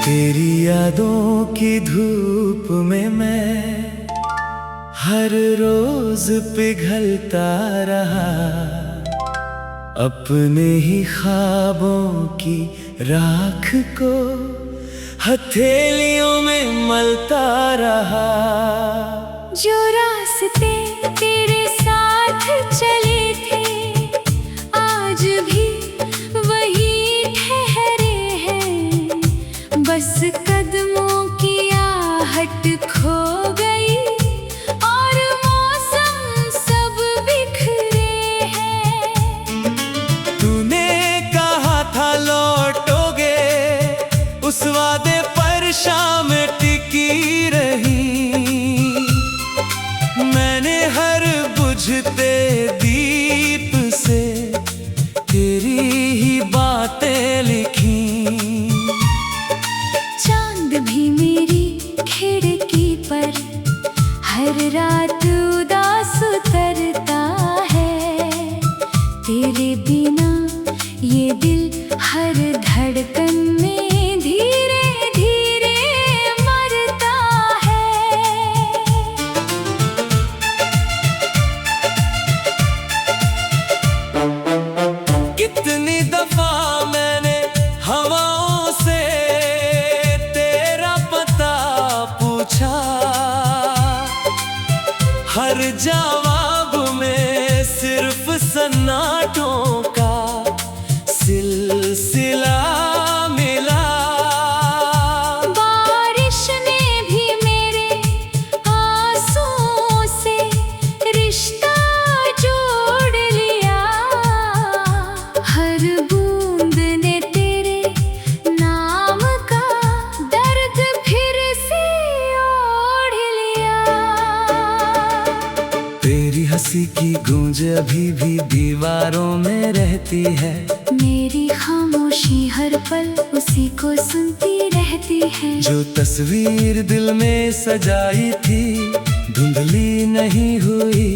तेरी यादों की धूप में मैं हर रोज पिघलता रहा, अपने ही ख्वाबों की राख को हथेलियों में मलता रहा। जो रास्ते तेरे साथ चले थे आज भी वही ठहरे हैं, बस कदमों की आहट खो गई और मौसम सब बिखरे हैं। तूने कहा था लौटोगे, उस वादे पर शाम टिकी रही। मैंने हर बुझते दीप से तेरी ही बातें लिखी। चांद भी मेरी खिड़की पर हर रात उदास उतरता है, तेरे बिना ये दिल हर धड़कन में धीरे धीरे मरता है। कितनी दफा मैंने हवाओं से तेरा पता पूछा, हर जवाब में सिर्फ सन्नाटों का सिलसिला मिला। बारिश ने भी मेरे आंसुओं से रिश्ता जोड़ लिया, हर बूंद ने तेरे नाम का दर्द फिर से ओढ़ लिया। तेरी हंसी की गूंज अभी भी दीवारों में रहती है, मेरी खामोशी हर पल उसी को सुनती रहती है। जो तस्वीर दिल में सजाई थी धुंधली नहीं हुई,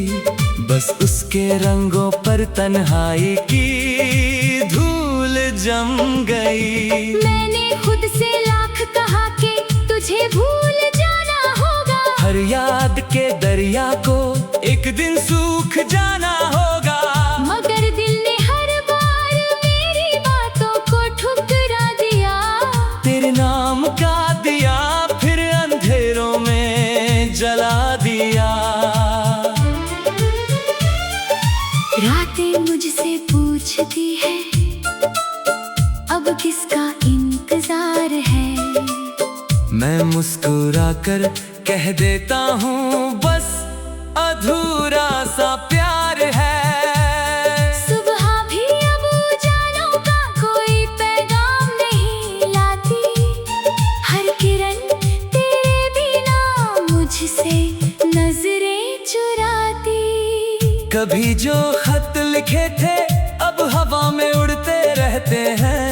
बस उसके रंगों पर तन्हाई की धूल जम गई। मैंने खुद से लाख कहा कि तुझे भूल जाना होगा, हर याद के दरिया को एक दिन सूख जाना होगा। मगर दिल ने हर बार मेरी बातों को ठुकरा दिया। तेरे नाम का दिया फिर अंधेरों में जला दिया। रातें मुझसे पूछती है अब किसका इंतजार है, मैं मुस्कुरा कर कह देता हूँ बस अधूरा सा प्यार है। सुबह भी अब उजालों का कोई पैगाम नहीं लाती, हर किरण तेरे बिना मुझसे नजरें चुराती। कभी जो खत लिखे थे अब हवा में उड़ते रहते हैं,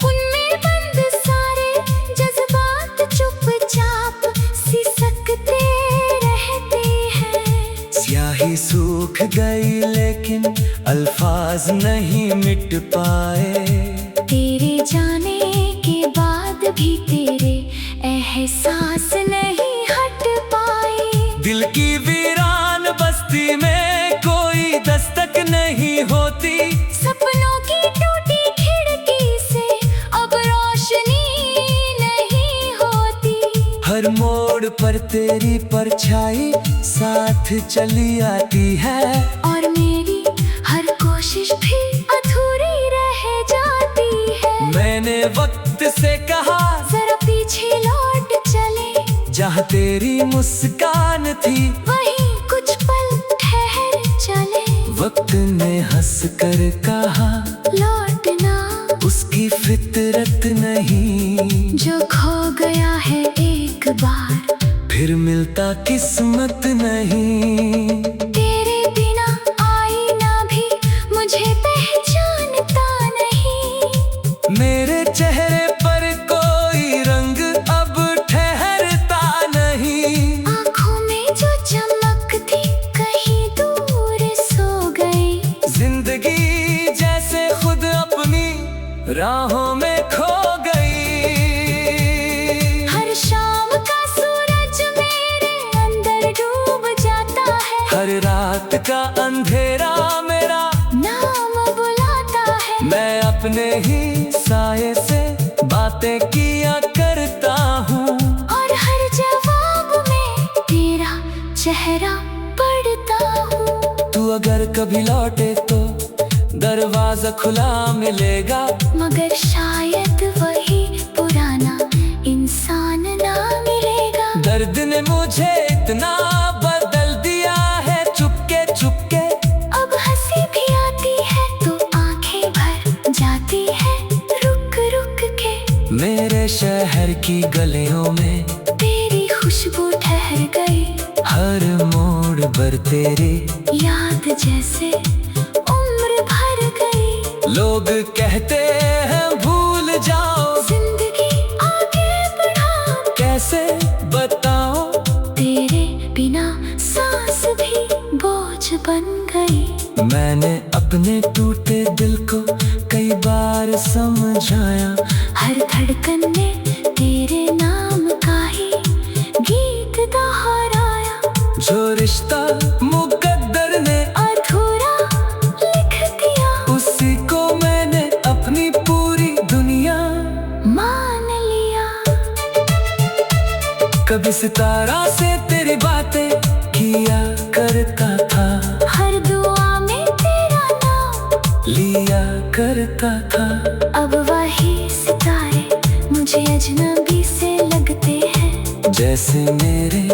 उनमें बंद सारे जज्बात चुपचाप सिसकते रहते हैं। स्याही सूख गई लेकिन अल्फाज नहीं मिट पाए। तेरे जाने के बाद भी तेरे एहसास नहीं हट पाए। दिल की वीरान बस्ती में कोई दस्तक नहीं होती, सपनों की टूटी खिड़की से अब रोशनी नहीं होती। हर मोड़ पर तेरी परछाई साथ चली आती है, और मेरी हर कोशिश भी अधूरी रह जाती है। मैंने वक्त से कहा जरा पीछे लौट चले, जहाँ तेरी मुस्कान थी वहीं कुछ पल ठहर चले। वक्त ने हंस कर कहा लौटना उसकी फितरत नहीं, जो खो गया है एक बार फिर मिलता किस्मत नहीं। तेरे बिना आईना भी मुझे पहचानता नहीं, मेरे चेहरे पर कोई रंग अब ठहरता नहीं। आँखों में जो चमक थी कहीं दूर सो गई। जिंदगी जैसे खुद अपनी राहों में खो गई। का अंधेरा मेरा नाम बुलाता है। मैं अपने ही साये से बातें किया करता हूँ, और हर जवाब में तेरा चेहरा पढ़ता हूँ। तू अगर कभी लौटे तो दरवाजा खुला मिलेगा, मगर शायद वही पुराना इंसान ना मिलेगा। दर्द ने मुझे इतना बदल दिया है चुपके चुपके। अब हंसी भी आती है तो आंखें भर जाती है रुक रुक के। मेरे शहर की गलियों में तेरी खुशबू ठहर गई, हर मोड़ पर तेरी याद जैसे उम्र भर गई। लोग कहते हैं भूल जाओ, जिंदगी आगे बढ़ाओ, कैसे बताओ तेरे बिना सांस भी बोझ बन गई। मैंने अपने टूटे दिल को कई बार समझाया, हर धड़कन ने तेरे नाम का ही गीत दोहराया। जो रिश्ता मुकद्दर ने अधूरा लिख दिया, उसी को मैंने अपनी पूरी दुनिया मान लिया। कभी सितारा से तेरी बातें किया करता था, हर दुआ में तेरा नाम लिया करता था। अब वही सितारे मुझे अजनबी से लगते हैं, जैसे मेरे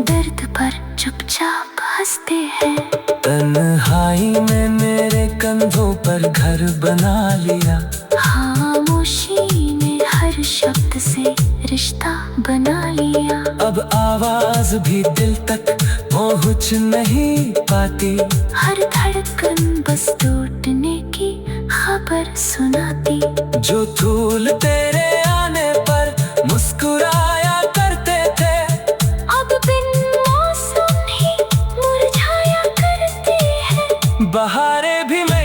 दर्द पर चुपचाप हंसते हैं। तन्हाई में मेरे कंधों पर घर बना लिया, खामोशी ने हर शब्द से रिश्ता बना लिया। अब आवाज भी दिल तक पहुँच नहीं पाती, हर धड़कन बस टूटने की खबर सुनाती। जो फूल तेरे आने पर मुस्कुराया करते थे, अब बिन मौसम ही मुरझाया करते हैं। बहारें भी मैं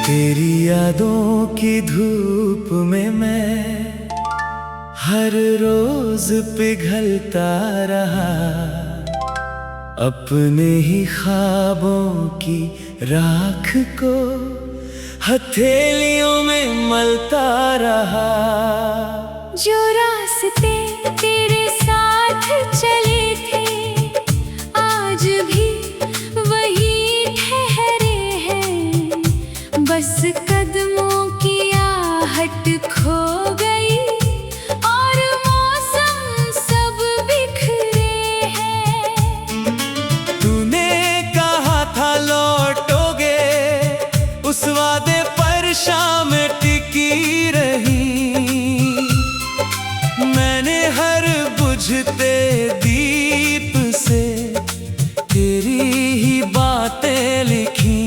तेरी यादों की धूप में मैं हर रोज पिघलता रहा, अपने ही ख्वाबों की राख को हथेलियों में मलता रहा। जो रास्ते तेरे साथ चले थे आज भी वही ठहरे हैं, बस कदमों की आहट खो गई और मौसम सब बिखरे हैं। तूने कहा था लौटोगे, उस वादे पर शाम टिकी रही। मैंने हर बुझते दीप से तेरी ही बातें लिखी।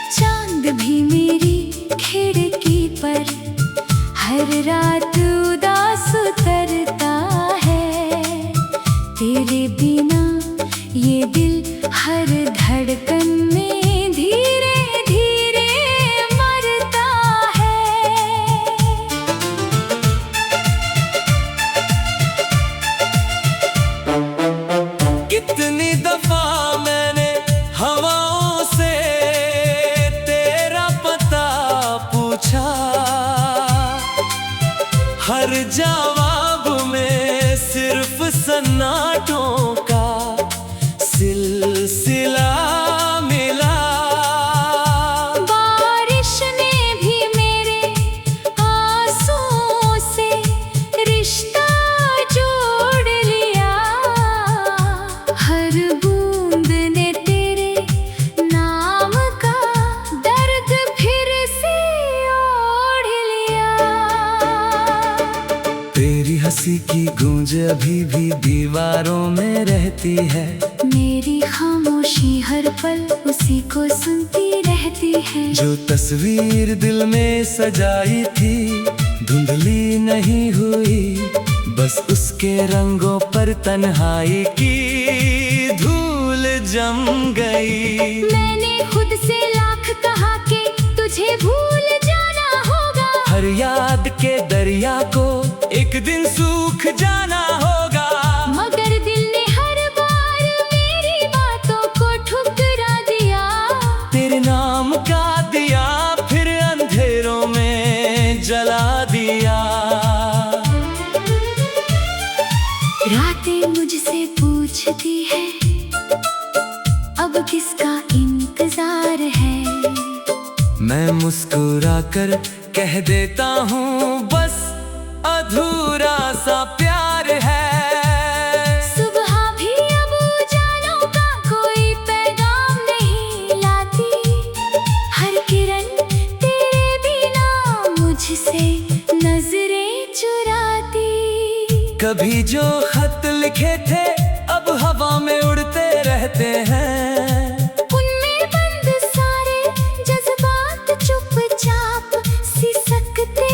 चांद भी मेरी खिड़की पर हर रात उदास उतरता है, तेरे बिना ये दिल हर धड़कन में धीरे धीरे मरता है। कितनी दफा मैंने हवाओं से तेरा पता पूछा, हर जवाब में सिर्फ सन्नाटों का सिलसिला मिला। बारिश ने भी मेरे आंसुओं से रिश्ता जोड़ लिया, हर बूंद ने तेरे नाम का दर्द फिर से ओढ़ लिया। रहती है। मेरी खामोशी हर पल उसी को सुनती रहती है। जो तस्वीर दिल में सजाई थी धुंधली नहीं हुई, बस उसके रंगों पर तन्हाई की धूल जम गई। मैंने खुद से लाख कहा कि तुझे भूल जाना होगा, हर याद के दरिया को एक दिन सूख जाना होगा। मगर दिल ने हर बार मेरी बातों को ठुकरा दिया। तेरे नाम का दिया फिर अंधेरों में जला दिया। रातें मुझसे पूछती है अब किसका इंतजार है। मैं मुस्कुरा कर कह देता हूँ बस अधूरा सा प्यार है। सुबह भी अब उजालों का कोई पैगाम नहीं लाती, हर किरण तेरे बिना मुझसे नजरें चुराती। कभी जो खत लिखे थे अब हवा में उड़ते रहते हैं। उनमें बंद सारे जज्बात चुपचाप सिसकते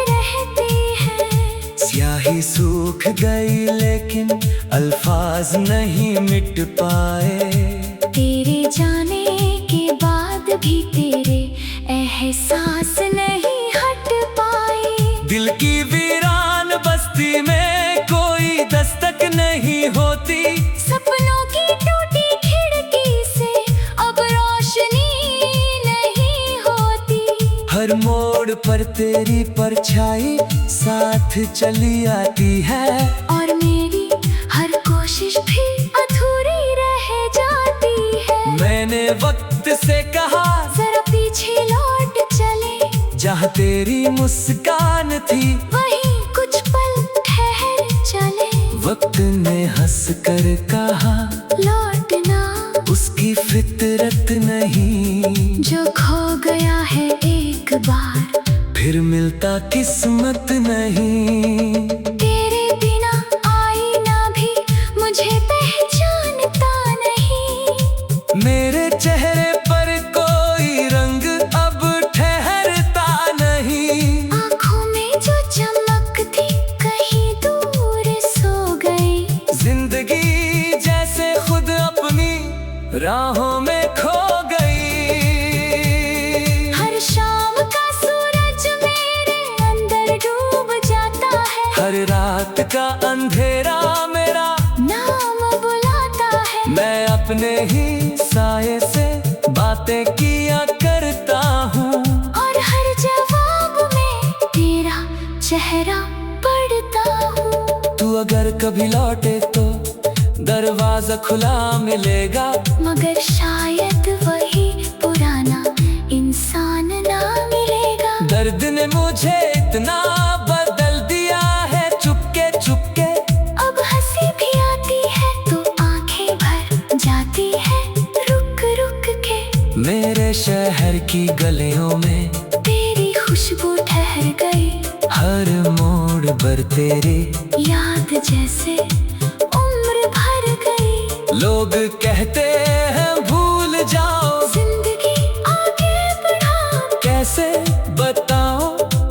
रहते हैं। स्याही सूख गई लेकिन अल्फाज नहीं मिट पाए। तेरे जाने के बाद भी तेरे एहसास नहीं हट पाए। दिल की वीरान बस्ती में कोई दस्तक नहीं होती। सपनों की टूटी खिड़की से अब रोशनी नहीं होती। हर मोड़ पर तेरी परछाई साथ चली आती है। और मेरी हर कोशिश भी अधूरी रह जाती है। मैंने वक्त से कहा जरा पीछे लौट चले, जहाँ तेरी मुस्कान थी वहीं कुछ पल ठहर चले। वक्त ने हंस कर कहा लौटना उसकी फितरत नहीं। जो खो गया है एक बार फिर मिलता किस्मत नहीं। तेरे बिना आईना भी मुझे पहचानता नहीं। मेरे चेहरे पर कोई रंग अब ठहरता नहीं। आँखों में जो चमक थी कहीं दूर सो गई। जिंदगी जैसे खुद अपनी राहों में खो गई। हर शाम का सूरज मेरे अंदर डूब जाता है। हर रात का अंधेरा मेरा नाम बुलाता है। मैं अपने ही साये से बातें किया करता हूँ। और हर जवाब में तेरा चेहरा पढ़ता हूँ। तू अगर कभी लौटे तो दरवाजा खुला मिलेगा। मगर शायद वही पुराना इंसान ना मिलेगा। दर्द ने मुझे इतना बदल दिया है चुपके चुपके। अब हंसी भी आती है तो आंखें भर जाती है रुक रुक के। मेरे शहर की गलियों में तेरी खुशबू ठहर गई। हर मोड़ पर तेरी याद जैसे उम्र भर गई। लोग कहते हैं भूल जाओ, जिंदगी आगे बढ़ा कैसे बताओ।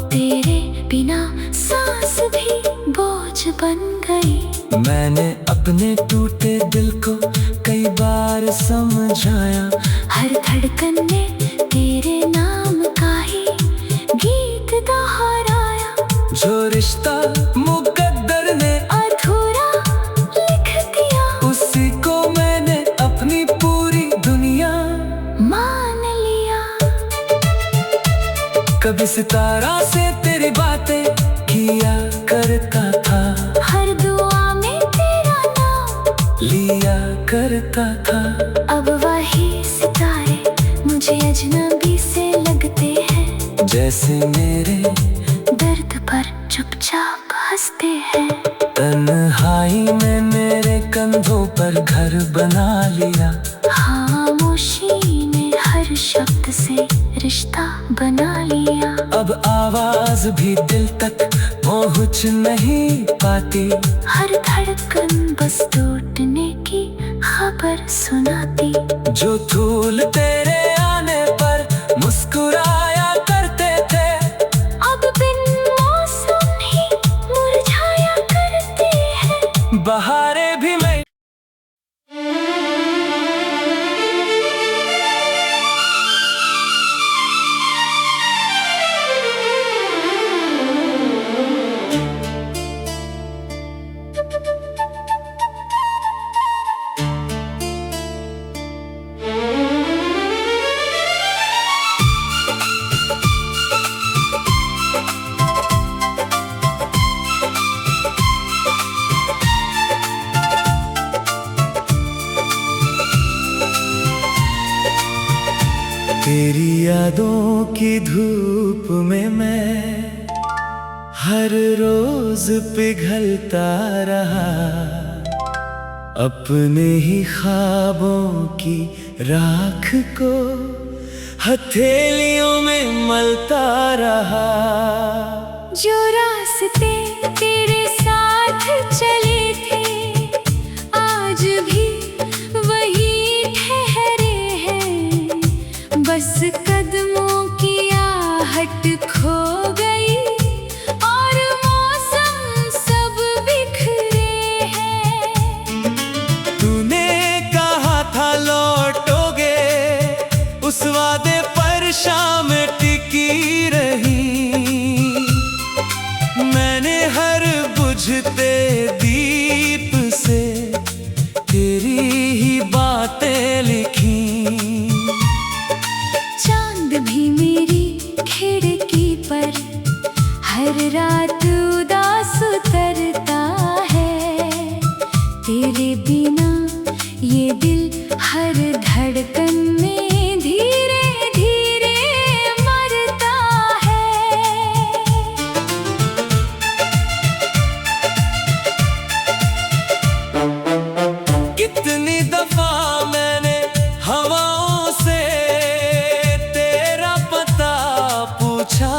तेरे बिना सांस भी बोझ बन गई। मैंने अपने टूटे दिल को कई बार समझाया। हर धड़कन ने तेरे नाम का ही गीत दोहराया। जो रिश्ता मुकद्दर ने अधूरा लिख दिया, उसी को मैंने अपनी पूरी दुनिया मान लिया। कभी सितारा से तेरी बातें किया करता था। हर दुआ में तेरा नाम लिया करता था। अब वही सितारे मुझे अजनबी से लगते हैं। जैसे मेरे दर्द पर चुपचाप हंसते हैं। तन्हाई में मेरे कंधों पर घर बना लिया। खामोशी ने हर शब्द से रिश्ता बना लिया। अब आवाज भी दिल तक पहुँच नहीं पाती। हर धड़कन बस टूटने की पर सुनाती। जो फूल तेरे आने पर मुस्कुराया करते थे, अब बिन मौसम ही मुरझाया करते हैं। बहारें भी मैं तेरी यादों की धूप में मैं हर रोज पिघलता रहा, अपने ही ख्वाबों की राख को हथेलियों में मलता रहा। जो रास्ते तेरे साथ चले थे आज भी वही ठहरे हैं, बस कदमों की आहट खो गई और मौसम सब बिखरे हैं। तूने कहा था लौटोगे, उस वादे पर शाम टिकी रही। मैंने हर बुझते दीप से तेरी ही बातें लिखी। चांद भी मेरी खिड़की पर हर रात उदास उतरता है, तेरे बिना ये दिल हर धड़कन में धीरे धीरे मरता है। कितनी दफा मैंने हवाओं से तेरा पता पूछा,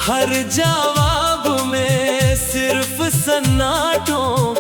हर जवाब में सिर्फ सन्नाटों